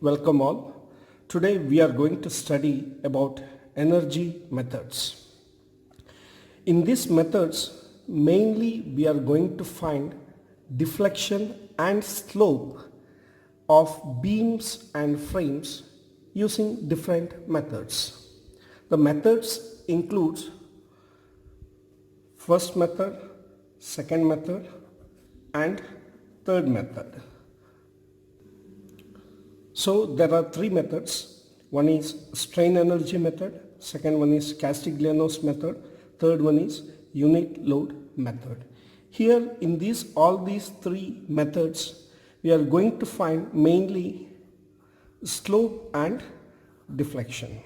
Welcome all. Today we are going to study about energy methods. In these methods, mainly we are going to find deflection and slope of beams and frames using different methods. The methods includes first method, second method and third method. So there are three methods. One is strain energy method, second one is Castigliano's method, third one is unit load method. Here in all these three methods, we are going to find mainly slope and deflection.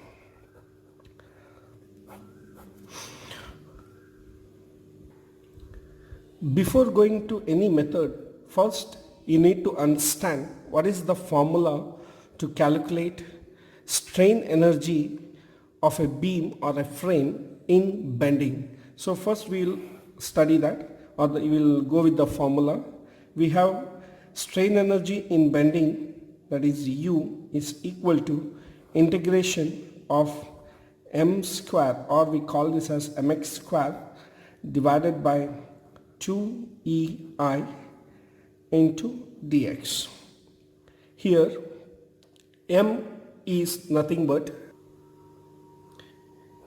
Before going to any method, first you need to understand what is the formula to calculate strain energy of a beam or a frame in bending. So first we will study that, or we will go with the formula. We have strain energy in bending, that is U, is equal to integration of m square, or we call this as mx square, divided by 2ei into dx. Here m is nothing but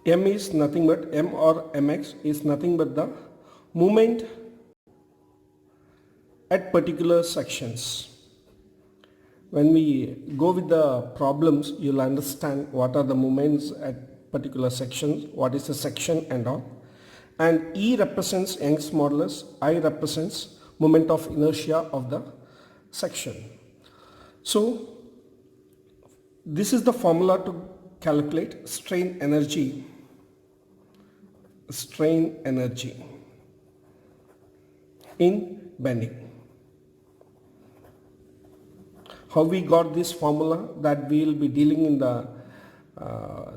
m or mx is nothing but the moment at particular sections. When we go with the problems, you'll understand what are the moments at particular sections, what is the section and all. And E represents Young's modulus, I represents moment of inertia of the section. So this is the formula to calculate strain energy in bending. How we got this formula, that we will be dealing in the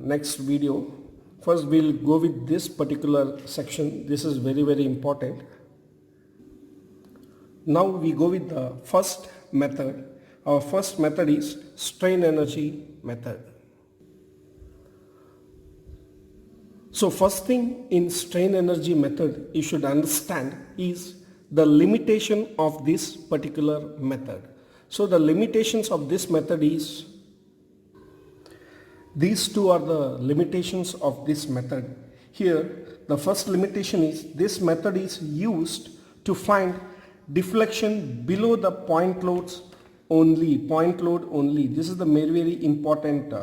next video. First we will go with this particular section. This is very important. Now we go with the first method. Our first method is strain energy method. So first thing in strain energy method you should understand is the limitation of this particular method. So the limitations of this method is, these two are the limitations of this method. Here the first limitation is this method is used to find deflection below the point load only. This is the very important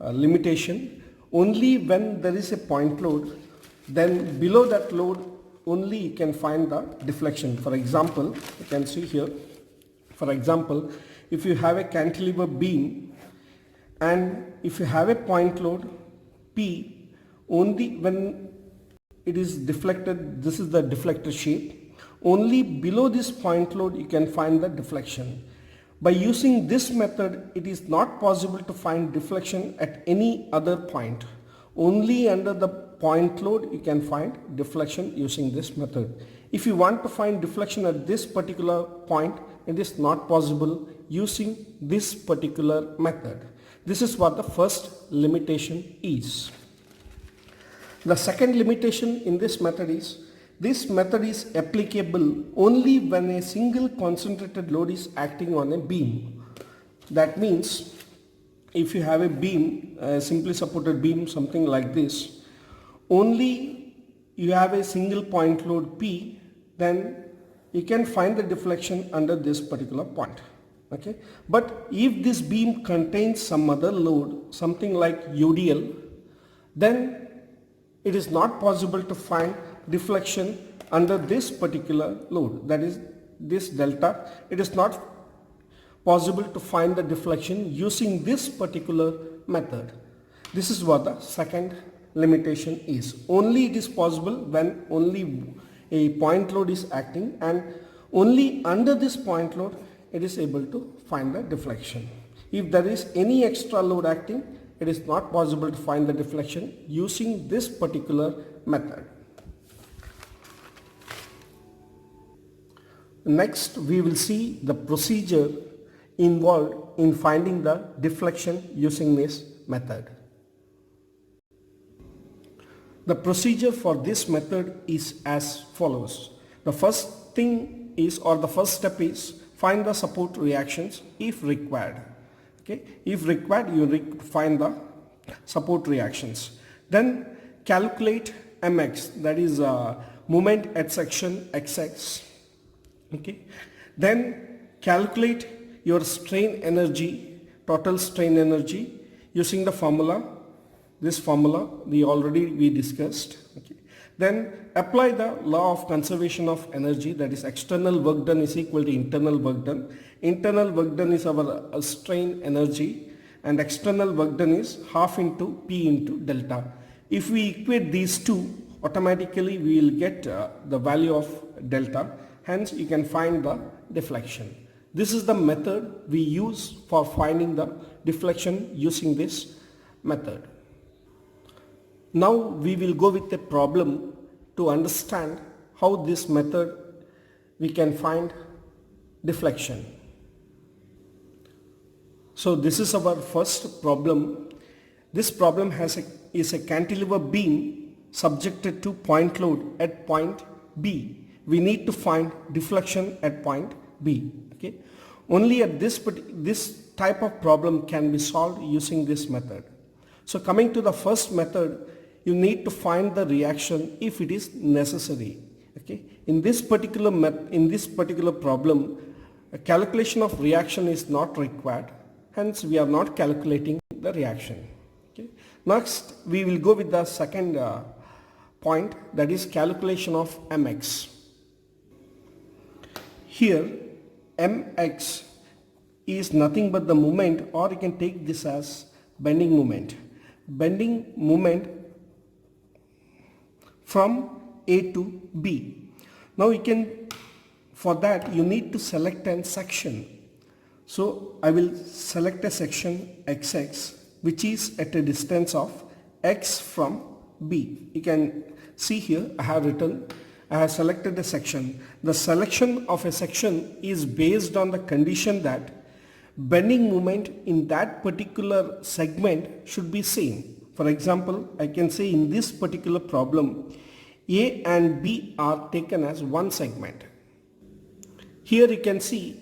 limitation. Only when there is a point load, then below that load only you can find the deflection. For example, you can see here, for example, if you have a cantilever beam and if you have a point load P, only when it is deflected, this is the deflector shape, only below this point load you can find the deflection. By using this method, it is not possible to find deflection at any other point. Only under the point load you can find deflection using this method. If you want to find deflection at this particular point, it is not possible using this particular method. This is what the first limitation is. The second limitation in this method is, this method is applicable only when a single concentrated load is acting on a beam. That means if you have a beam, a simply supported beam, something like this, only you have a single point load P, then you can find the deflection under this particular point. Okay, but if this beam contains some other load, something like UDL, then it is not possible to find deflection under this particular load, that is this delta. It is not possible to find the deflection using this particular method. This is what the second limitation is. Only it is possible when only a point load is acting, and only under this point load it is able to find the deflection. If there is any extra load acting, it is not possible to find the deflection using this particular method. Next we will see the procedure involved in finding the deflection using this method. The procedure for this method is as follows. The first thing is, or the first step is, find the support reactions if required. Okay, if required, you find the support reactions. Then calculate mx, that is moment at section xx. Okay, then calculate your strain energy, total strain energy, using the formula. This formula we discussed. Okay. Then apply the law of conservation of energy, that is external work done is equal to internal work done. Internal work done is our strain energy, and external work done is half into P into delta. If we equate these two, automatically we will get the value of delta. Hence you can find the deflection. This is the method we use for finding the deflection using this method. Now we will go with a problem to understand how this method we can find deflection. So this is our first problem. This problem is a cantilever beam subjected to point load at point B. We need to find deflection at point B. Okay. Only at this type of problem can be solved using this method. So coming to the first method, you need to find the reaction if it is necessary. Okay. In this particular problem, a calculation of reaction is not required. Hence, we are not calculating the reaction. Okay. Next, we will go with the second point, that is calculation of mx. Here, mx is nothing but the moment, or you can take this as bending moment. Bending moment from A to B. Now for that you need to select a section. So I will select a section XX which is at a distance of X from B. You can see here I have selected a section. The selection of a section is based on the condition that bending moment in that particular segment should be same. For example, I can say in this particular problem, A and B are taken as one segment. Here you can see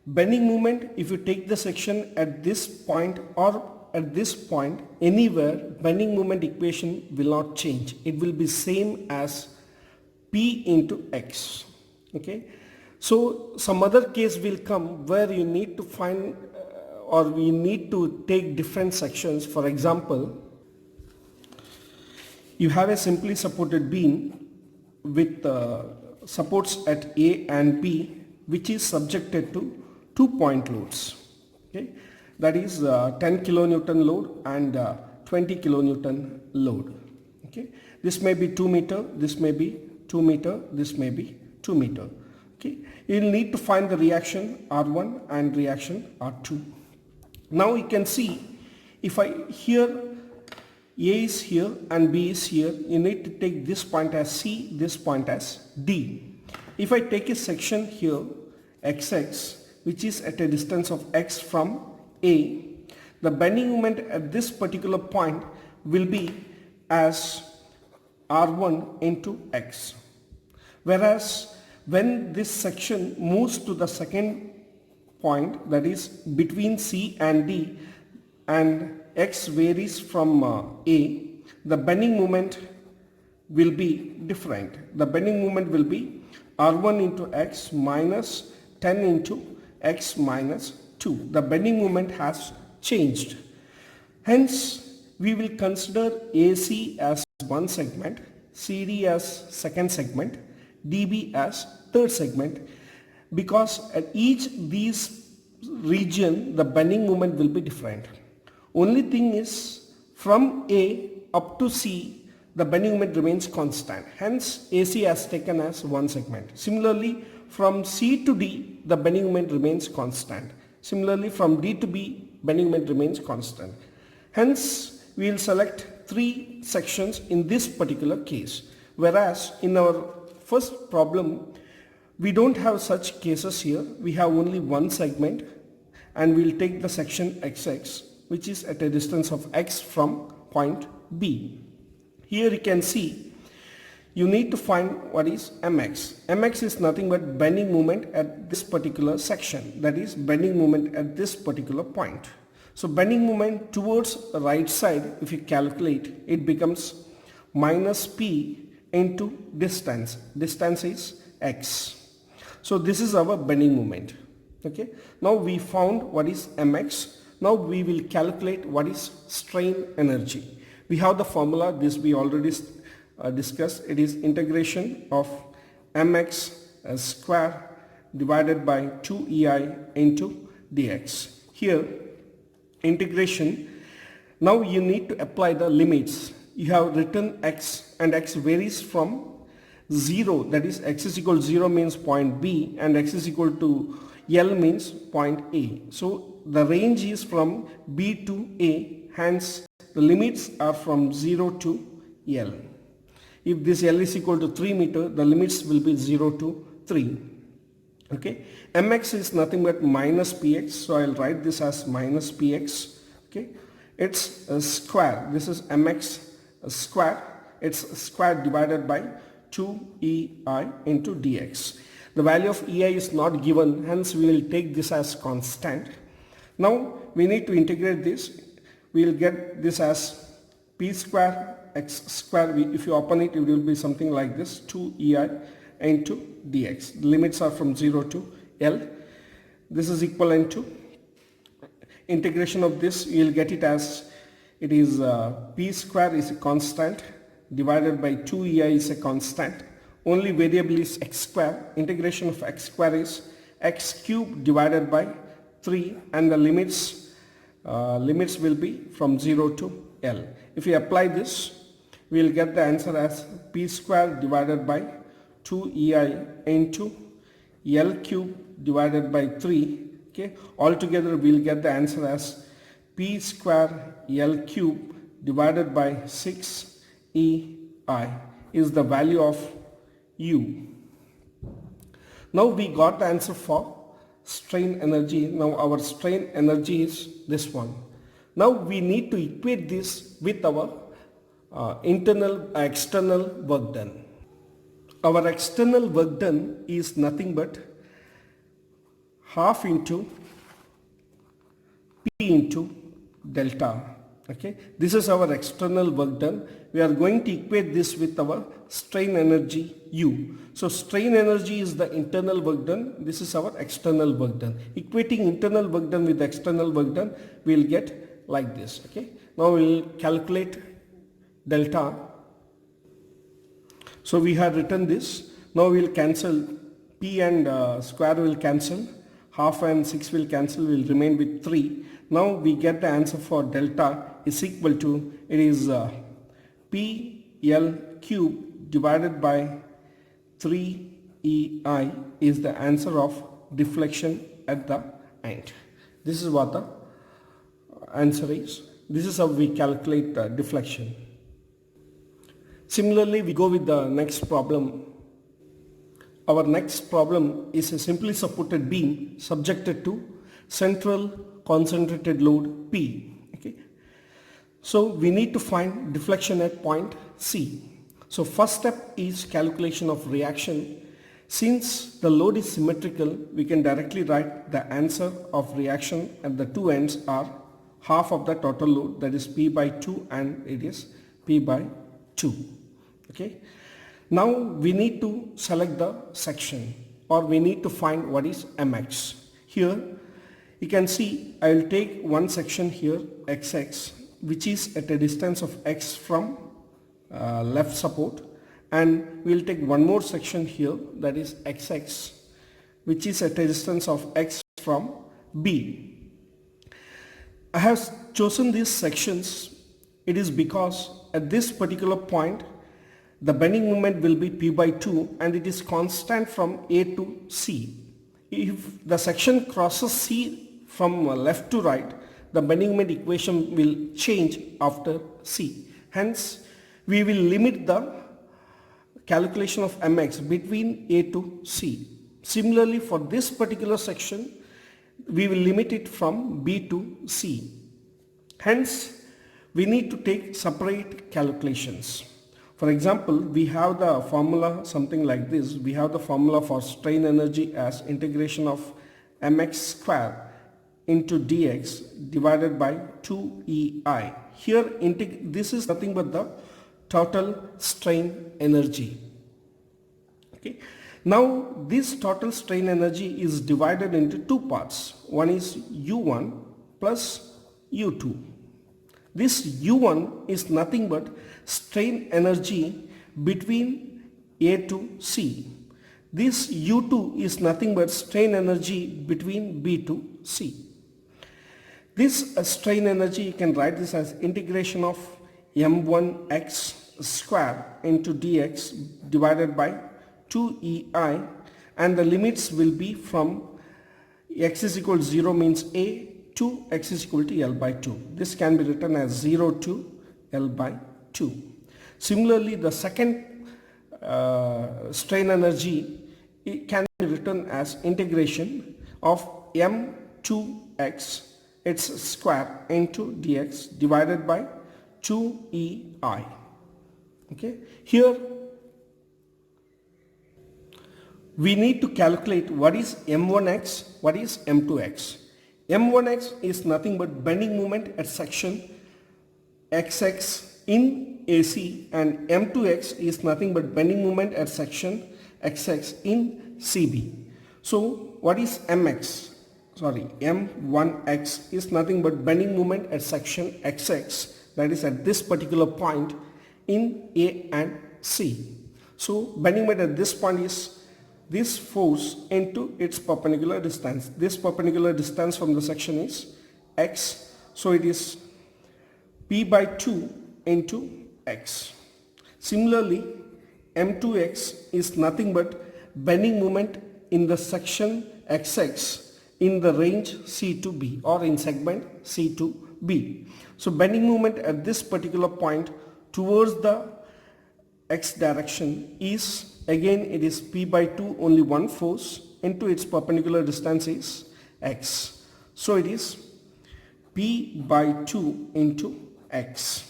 bending moment, if you take the section at this point or at this point, anywhere, bending moment equation will not change. It will be same as P into X. Okay. So some other case will come where you need to find or we need to take different sections. For example, you have a simply supported beam with supports at A and B which is subjected to 2 point loads. Okay. That is 10 kilonewton load and 20 kilonewton load. Okay. This may be 2 meter, this may be 2 meter, this may be 2 meter. Okay. You will need to find the reaction R1 and reaction R2. Now you can see if here A is here and B is here, you need to take this point as C, this point as D. If I take a section here XX which is at a distance of X from A, the bending moment at this particular point will be as R1 into X. Whereas when this section moves to the second point, that is between C and D, and X varies from A, the bending moment will be different. The bending moment will be R1 into X minus 10 into X minus 2. The bending moment has changed. Hence, we will consider AC as one segment, CD as second segment, DB as third segment, because at each these region the bending moment will be different. Only thing is from A up to C the bending moment remains constant. Hence AC has taken as one segment. Similarly from C to D the bending moment remains constant. Similarly from D to B bending moment remains constant. Hence we will select 3 sections in this particular case. Whereas in our first problem we don't have such cases here. We have only one segment and we'll take the section XX, which is at a distance of x from point B. Here you can see you need to find what is mx. Mx is nothing but bending moment at this particular section, that is bending moment at this particular point. So bending moment towards the right side, if you calculate, it becomes minus p into distance. Distance is x. So this is our bending moment. Okay. Now we found what is mx. Now we will calculate what is strain energy. We have the formula, this we already discussed. It is integration of mx square divided by 2ei into dx. Here integration, now you need to apply the limits. You have written x and x varies from 0, that is x is equal to 0 means point B and x is equal to L means point A. So the range is from B to A, hence the limits are from 0 to L. If this L is equal to 3 meter, the limits will be 0 to 3. Okay, mx is nothing but minus px, so I'll write this as minus px. Okay, it's a square, this is mx square, it's square divided by 2ei into dx. The value of ei is not given, hence we will take this as constant. Now we need to integrate this. We will get this as p square x square. If you open it, it will be something like this, 2ei into dx. The limits are from 0 to L. This is equivalent to integration of this. You will get it as it is p square is a constant divided by 2ei is a constant. Only variable is x square. Integration of x square is x cube divided by 3 and the limits will be from 0 to L. If we apply this, we will get the answer as p square divided by 2ei into L cube divided by 3. Okay, altogether we will get the answer as p square L cube divided by 6ei is the value of U. Now we got the answer for strain energy. Now our strain energy is this one. Now we need to equate this with our external work done. Our external work done is nothing but half into P into delta. Okay, this is our external work done. We are going to equate this with our strain energy U. So strain energy is the internal work done. This is our external work done. Equating internal work done with external work done, we will get like this. Okay, now we will calculate delta. So we have written this. Now we will cancel P and square will cancel. Half and 6 will cancel. We will remain with 3. Now we get the answer for delta is equal to, it is PL cube divided by 3EI is the answer of deflection at the end. This is what the answer is. This is how we calculate the deflection. Similarly, we go with the next problem. Our next problem is a simply supported beam subjected to central concentrated load P. Okay. So we need to find deflection at point C. So first step is calculation of reaction. Since the load is symmetrical, we can directly write the answer of reaction at the two ends are half of the total load, that is P by 2 and it is P by 2. Okay. Now we need to select the section, or we need to find what is mx. Here you can see I will take one section here xx, which is at a distance of x from left support, and we will take one more section here, that is xx, which is at a distance of x from B. I have chosen these sections. It is because at this particular point the bending moment will be P by 2 and it is constant from A to C. If the section crosses C from left to right, the bending moment equation will change after C. Hence, we will limit the calculation of mx between A to C. Similarly, for this particular section, we will limit it from B to C. Hence, we need to take separate calculations. For example, we have the formula something like this. We have the formula for strain energy as integration of mx square into dx divided by 2EI. Here, this is nothing but the total strain energy. Okay. Now, this total strain energy is divided into two parts. One is U1 plus U2. This U1 is nothing but strain energy between A to C. This U2 is nothing but strain energy between B to C. This strain energy, you can write this as integration of m1x square into dx divided by 2EI, and the limits will be from x is equal to 0 means A to x is equal to L by 2. This can be written as 0 to L by 2. Similarly, the second strain energy, it can be written as integration of m2x its square into dx divided by 2EI. Okay. Here we need to calculate what is m1x, what is m2x. m1x is nothing but bending moment at section xx in AC, and m2x is nothing but bending moment at section xx in CB. So what is m1x is nothing but bending moment at section xx, that is at this particular point in A and C. So bending moment at this point is this force into its perpendicular distance. This perpendicular distance from the section is x, so it is P by 2 into x. Similarly, m2x is nothing but bending moment in the section xx in the range C to B, or in segment C to B. So bending moment at this particular point towards the x direction is, again it is P by 2, only one force, into its perpendicular distance is x. So it is P by 2 into x.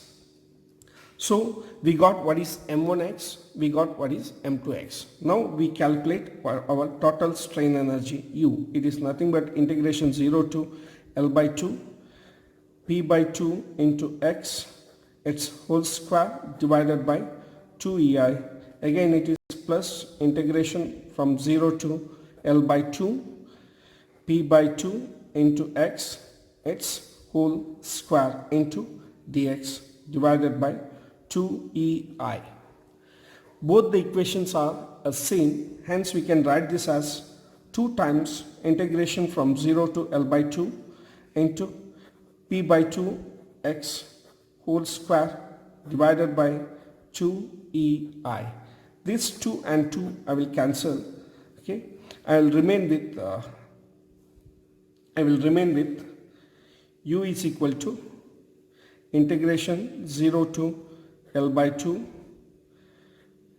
So we got what is m1x, we got what is m2x. Now we calculate our total strain energy U. It is nothing but integration 0 to L by 2, P by 2 into x, its whole square divided by 2EI. Again it is plus integration from 0 to L by 2, P by 2 into x, its whole square into dx divided by 2EI. Both the equations are same, hence we can write this as 2 times integration from 0 to L by 2 into P by 2 x whole square divided by 2EI. This 2 and 2 I will cancel. Okay, I will remain with U is equal to integration 0 to L by 2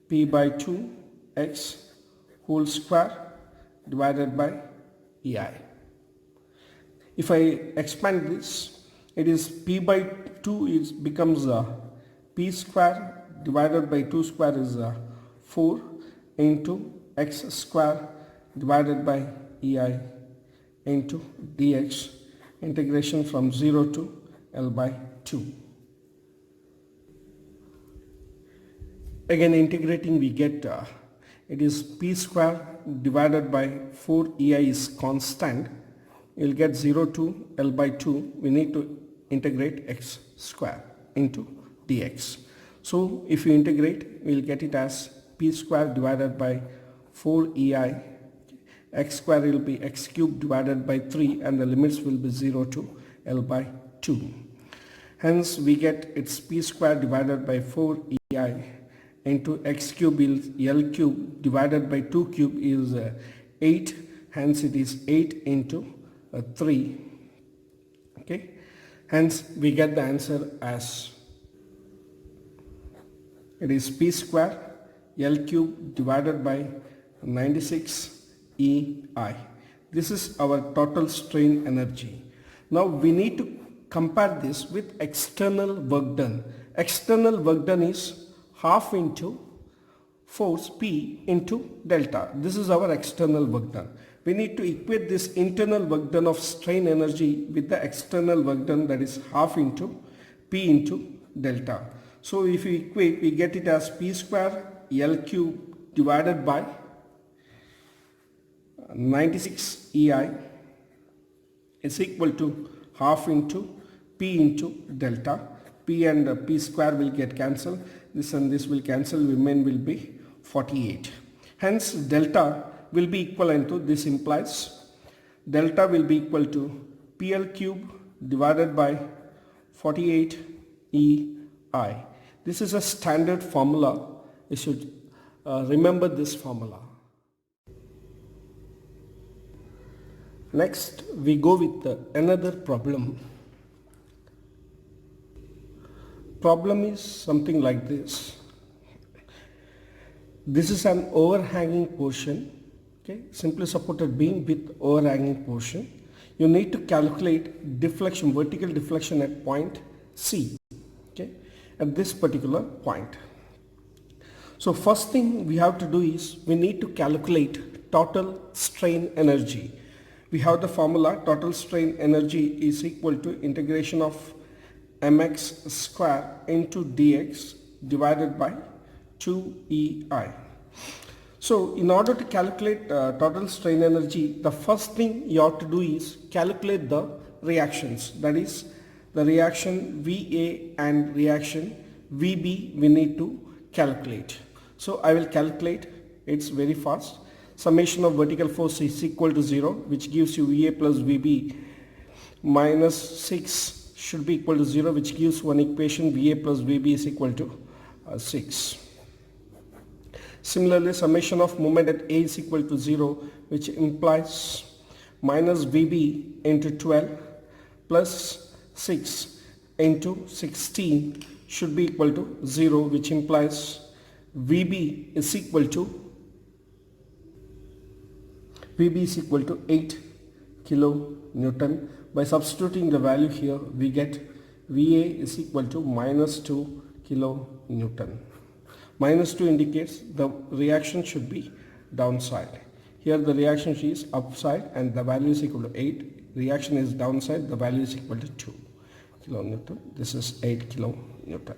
P by 2 x whole square divided by EI. If I expand this, it is P by 2 becomes P square divided by 2 square is 4 into x square divided by EI into dx, integration from 0 to L by 2. Again integrating, we get it is P square divided by 4 EI is constant. You will get 0 to L by 2. We need to integrate x square into dx. So if you integrate, we will get it as P square divided by 4 EI. X square will be x cube divided by 3, and the limits will be 0 to L by 2. Hence we get its P square divided by 4 EI into x cube is L cube divided by 2 cube is 8. Hence it is 8 into 3. Okay. Hence we get the answer as it is P square L cube divided by 96 EI. This is our total strain energy. Now we need to compare this with external work done. External work done is half into force P into delta. This is our external work done. We need to equate this internal work done of strain energy with the external work done, that is half into P into delta. So if we equate, we get it as P square L cube divided by 96 EI is equal to half into P into delta. P and P square will get cancelled. This and this will cancel. Remain will be 48. Hence delta will be equivalent to, this implies delta will be equal to PL cube divided by 48 EI. This is a standard formula. You should remember this formula. Next we go with another problem. Problem is something like this. This is an overhanging portion, okay, simply supported beam with overhanging portion. You need to calculate deflection, vertical deflection at point C, okay, at this particular point. So first thing we have to do is we need to calculate total strain energy. We have the formula, total strain energy is equal to integration of mx square into dx divided by 2EI. So in order to calculate total strain energy, the first thing you have to do is calculate the reactions, that is the reaction VA and reaction VB we need to calculate. So I will calculate, it's very fast. Summation of vertical force is equal to 0, which gives you VA plus VB minus 6 should be equal to 0, which gives one equation, VA plus VB is equal to 6. Similarly, summation of moment at A is equal to 0, which implies minus VB into 12 plus 6 into 16 should be equal to 0, which implies VB is equal to 8 kilonewton. By substituting the value here, we get VA is equal to minus 2 kilonewton. Minus 2 indicates the reaction should be downside. Here the reaction is upside and the value is equal to 8. Reaction is downside, the value is equal to 2 kilonewton. This is 8 kilonewton.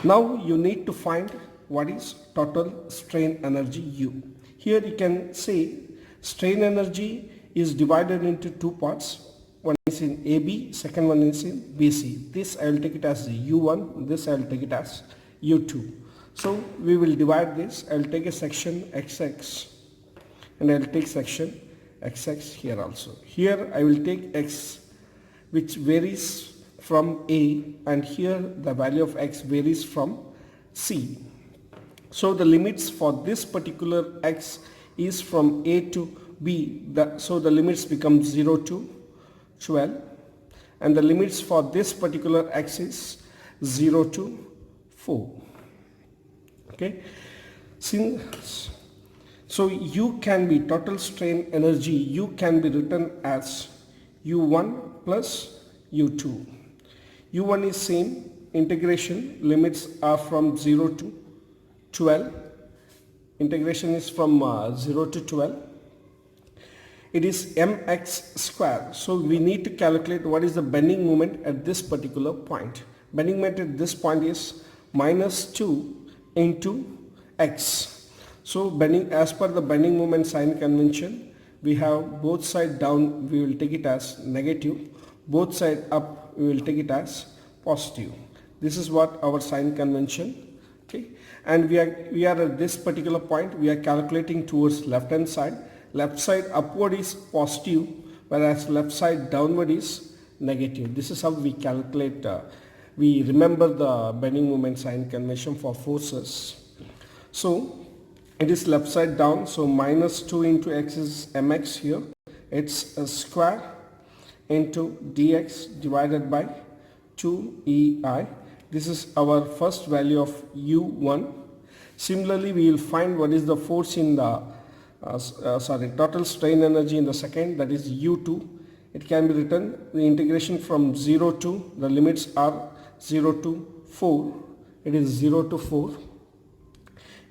Now you need to find what is total strain energy U. Here you can say strain energy is divided into two parts. One is in AB, second one is in BC. This I will take it as U1, this I will take it as U2. So we will divide this. I will take a section XX and I will take section XX here also. Here I will take X which varies from A, and here the value of X varies from C. So the limits for this particular X is from A to B, so the limits become 0 to 12, and the limits for this particular X is 0 to 4. Okay, so U can be total strain energy, U can be written as U1 plus U2. U1 is same, integration limits are from 0 to 12, integration is from 0 to 12. It is mx square. So we need to calculate what is the bending moment at this particular point. Bending moment at this point is minus 2 into x. So bending, as per the bending moment sign convention, we have both side down, we will take it as negative, both side up, we will take it as positive. This is what our sign convention. Okay, and we are at this particular point, we are calculating towards left hand side. Left side upward is positive, whereas left side downward is negative. This is how we calculate, we remember the bending moment sign convention for forces. So it is left side down, so minus 2 into x is mx here. It's a square into dx divided by 2EI. This is our first value of U1. Similarly, we will find what is the force in the total strain energy in the second, that is U2. It can be written the integration from 0 to, the limits are 0 to 4, it is 0 to 4.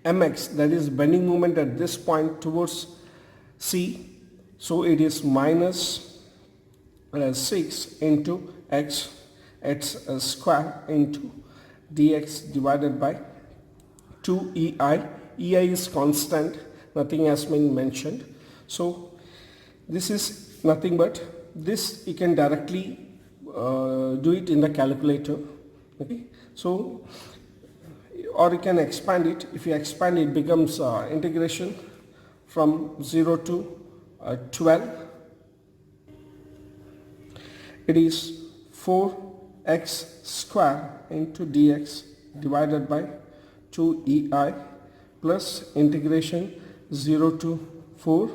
Mx, that is bending moment at this point towards C, so it is minus 6 into x square into dx divided by 2 EI. EI is constant, nothing has been mentioned. So this is nothing but this, you can directly do it in the calculator. Okay, so or you can expand it. If you expand it, becomes integration from 0 to 12. It is 4x square into dx divided by 2 EI plus integration 0 to 4,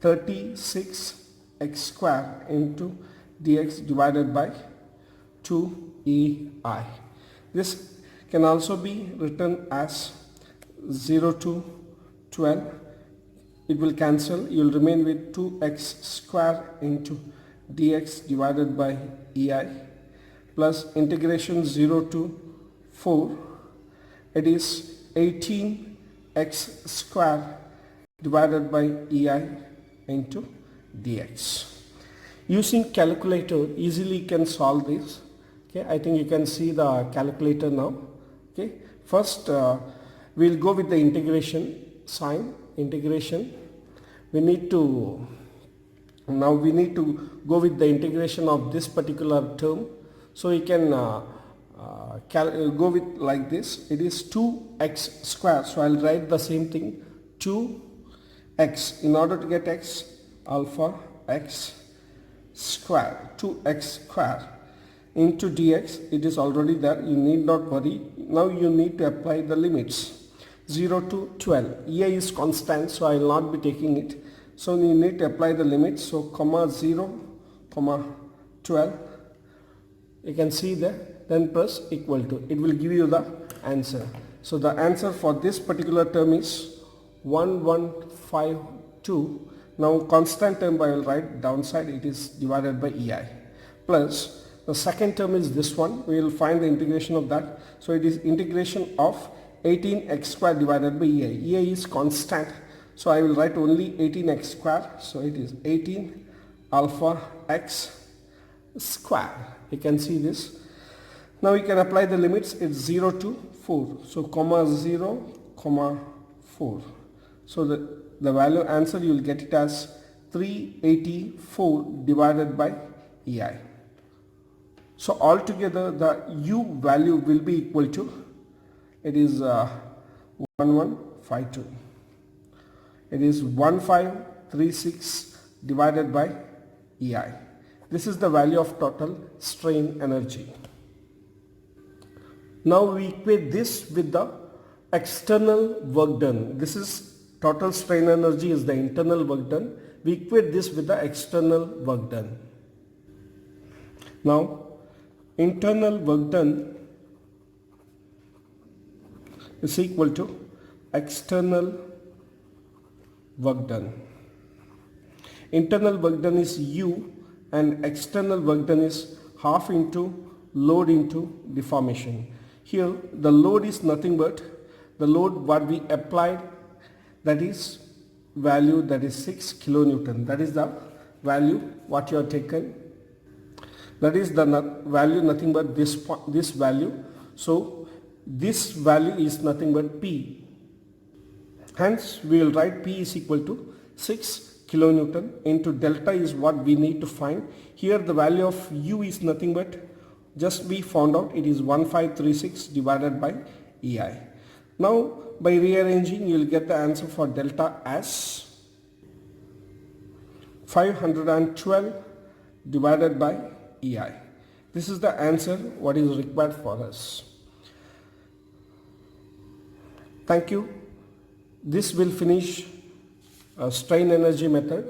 36x square into dx divided by 2 EI. This can also be written as 0 to 12. It will cancel. You will remain with 2x square into dx divided by EI plus integration 0 to 4. It is 18x square divided by EI into dx. Using calculator easily you can solve this. Okay, I think you can see the calculator now. Okay, first we'll go with the integration sign. Integration, we need to go with the integration of this particular term. So you can go with like this. It is 2x square, so I'll write the same thing, 2x. In order to get x, alpha x square, 2x square into dx. It is already there, you need not worry. Now you need to apply the limits. 0 to 12. EI is constant, so I will not be taking it. So you need to apply the limits. So comma 0, comma 12. You can see there. Then press equal to. It will give you the answer. So the answer for this particular term is 1152. Now constant term I will write downside. It is divided by EI. Plus the second term is this one. We will find the integration of that. So it is integration of 18x square divided by EI. EI is constant, so I will write only 18x square. So it is 18 alpha x square. You can see this. Now you can apply the limits. It's 0 to 4. So comma 0, comma 4. So the value answer you will get it as 384 divided by EI. So altogether the U value will be equal to, it is 1152. It is 1536 divided by EI. This is the value of total strain energy. Now we equate this with the external work done. This is total strain energy is the internal work done. We equate this with the external work done. Now internal work done is equal to external work done. Internal work done is U and external work done is half into load into deformation. Here the load is nothing but the load what we applied, that is value, that is 6 kilonewton. That is the value what you have taken. That is the value nothing but this value. So this value is nothing but P. Hence we will write P is equal to 6 kilonewton into delta is what we need to find. Here the value of U is nothing but, just we found out, it is 1536 divided by EI. Now by rearranging you will get the answer for delta as 512 divided by EI. This is the answer what is required for us. Thank you. This will finish strain energy method.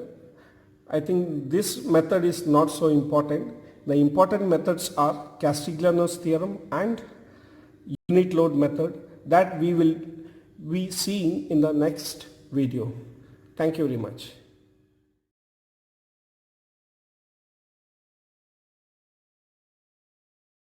I think this method is not so important. The important methods are Castigliano's theorem and unit load method that we will be seeing in the next video. Thank you very much.